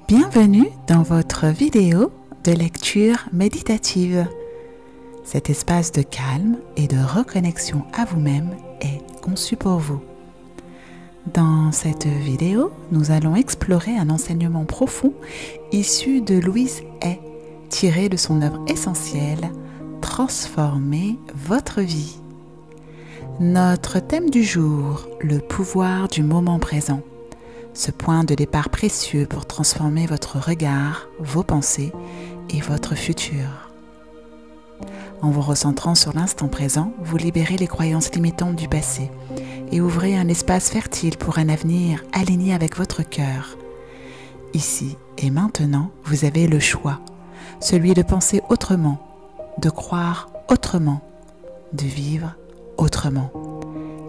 Bienvenue dans votre vidéo de lecture méditative. Cet espace de calme et de reconnexion à vous-même est conçu pour vous. Dans cette vidéo, nous allons explorer un enseignement profond issu de Louise Hay, tiré de son œuvre essentielle « Transformer votre vie ». Notre thème du jour, le pouvoir du moment présent. Ce point de départ précieux pour transformer votre regard, vos pensées et votre futur. En vous recentrant sur l'instant présent, vous libérez les croyances limitantes du passé et ouvrez un espace fertile pour un avenir aligné avec votre cœur. Ici et maintenant, vous avez le choix, celui de penser autrement, de croire autrement, de vivre autrement,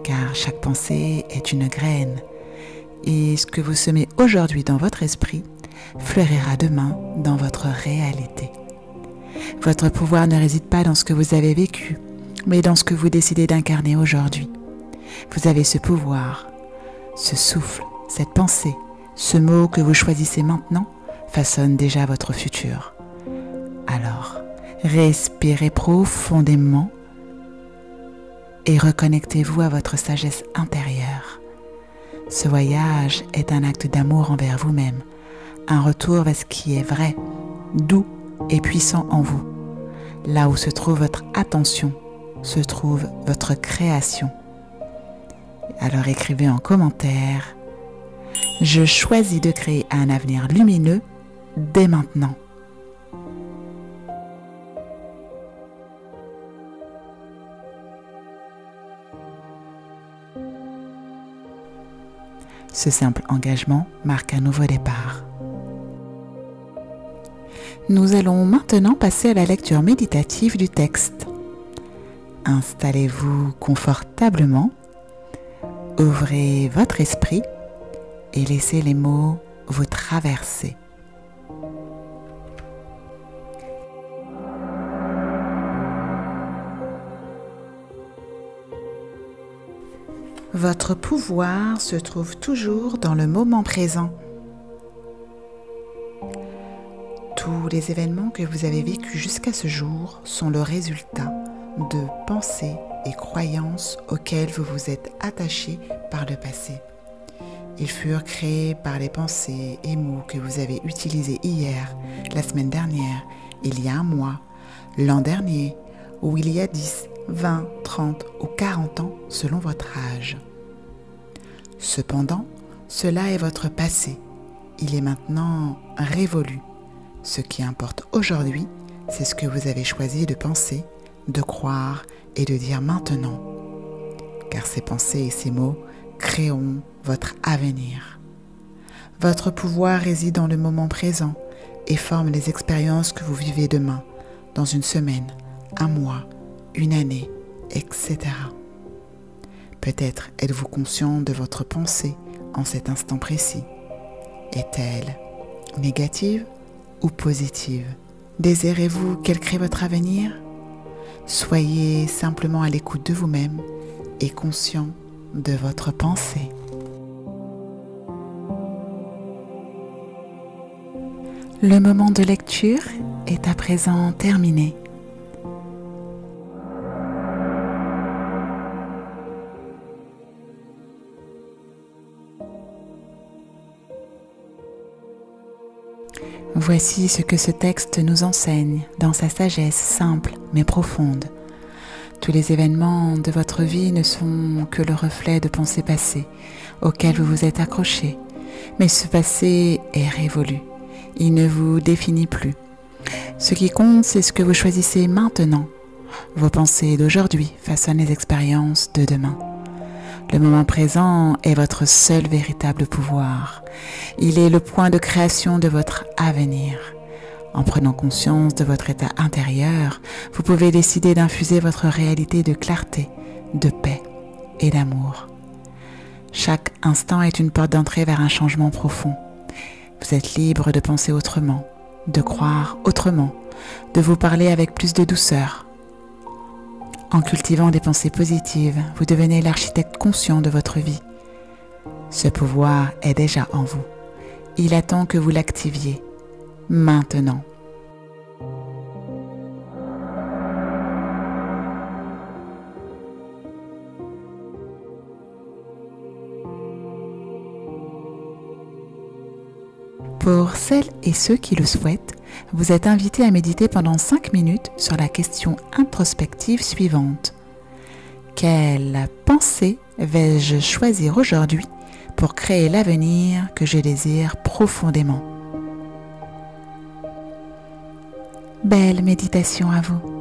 car chaque pensée est une graine. Et ce que vous semez aujourd'hui dans votre esprit fleurira demain dans votre réalité. Votre pouvoir ne réside pas dans ce que vous avez vécu, mais dans ce que vous décidez d'incarner aujourd'hui. Vous avez ce pouvoir, ce souffle, cette pensée, ce mot que vous choisissez maintenant façonne déjà votre futur. Alors, respirez profondément et reconnectez-vous à votre sagesse intérieure. Ce voyage est un acte d'amour envers vous-même, un retour vers ce qui est vrai, doux et puissant en vous. Là où se trouve votre attention, se trouve votre création. Alors écrivez en commentaire « Je choisis de créer un avenir lumineux dès maintenant ». Ce simple engagement marque un nouveau départ. Nous allons maintenant passer à la lecture méditative du texte. Installez-vous confortablement, ouvrez votre esprit et laissez les mots vous traverser. Votre pouvoir se trouve toujours dans le moment présent. Tous les événements que vous avez vécus jusqu'à ce jour sont le résultat de pensées et croyances auxquelles vous vous êtes attaché par le passé. Ils furent créés par les pensées et mots que vous avez utilisés hier, la semaine dernière, il y a un mois, l'an dernier, ou il y a 10, 20, 30 ou 40 ans selon votre âge. Cependant, cela est votre passé. Il est maintenant révolu. Ce qui importe aujourd'hui, c'est ce que vous avez choisi de penser, de croire et de dire maintenant. Car ces pensées et ces mots créeront votre avenir. Votre pouvoir réside dans le moment présent et forme les expériences que vous vivez demain, dans une semaine, un mois, une année, etc. Peut-être êtes-vous conscient de votre pensée en cet instant précis. Est-elle négative ou positive? Désirez-vous qu'elle crée votre avenir? Soyez simplement à l'écoute de vous-même et conscient de votre pensée. Le moment de lecture est à présent terminé. Voici ce que ce texte nous enseigne dans sa sagesse simple mais profonde. Tous les événements de votre vie ne sont que le reflet de pensées passées auxquelles vous vous êtes accroché. Mais ce passé est révolu. Il ne vous définit plus. Ce qui compte, c'est ce que vous choisissez maintenant. Vos pensées d'aujourd'hui façonnent les expériences de demain. Le moment présent est votre seul véritable pouvoir. Il est le point de création de votre avenir. En prenant conscience de votre état intérieur, vous pouvez décider d'infuser votre réalité de clarté, de paix et d'amour. Chaque instant est une porte d'entrée vers un changement profond. Vous êtes libre de penser autrement, de croire autrement, de vous parler avec plus de douceur. En cultivant des pensées positives, vous devenez l'architecte conscient de votre vie. Ce pouvoir est déjà en vous Il attend que vous l'activiez. Maintenant. Pour celles et ceux qui le souhaitent, vous êtes invités à méditer pendant 5 minutes sur la question introspective suivante. Quelle pensée vais-je choisir aujourd'hui pour créer l'avenir que je désire profondément? Belle méditation à vous.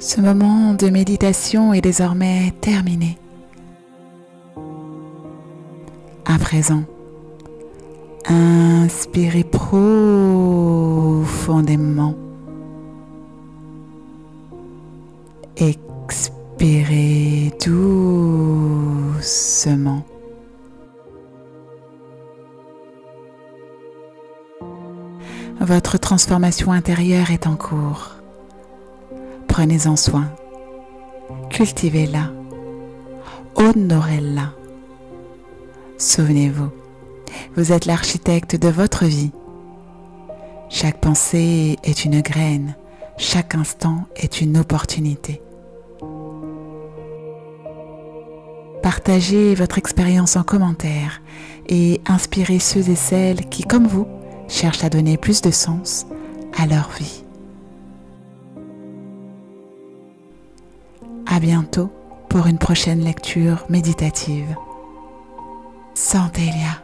Ce moment de méditation est désormais terminé. À présent, inspirez profondément. Expirez doucement. Votre transformation intérieure est en cours. Prenez-en soin. Cultivez-la. Honorez-la. Souvenez-vous, vous êtes l'architecte de votre vie. Chaque pensée est une graine. Chaque instant est une opportunité. Partagez votre expérience en commentaire et inspirez ceux et celles qui, comme vous, cherchent à donner plus de sens à leur vie. À bientôt pour une prochaine lecture méditative. Santelia.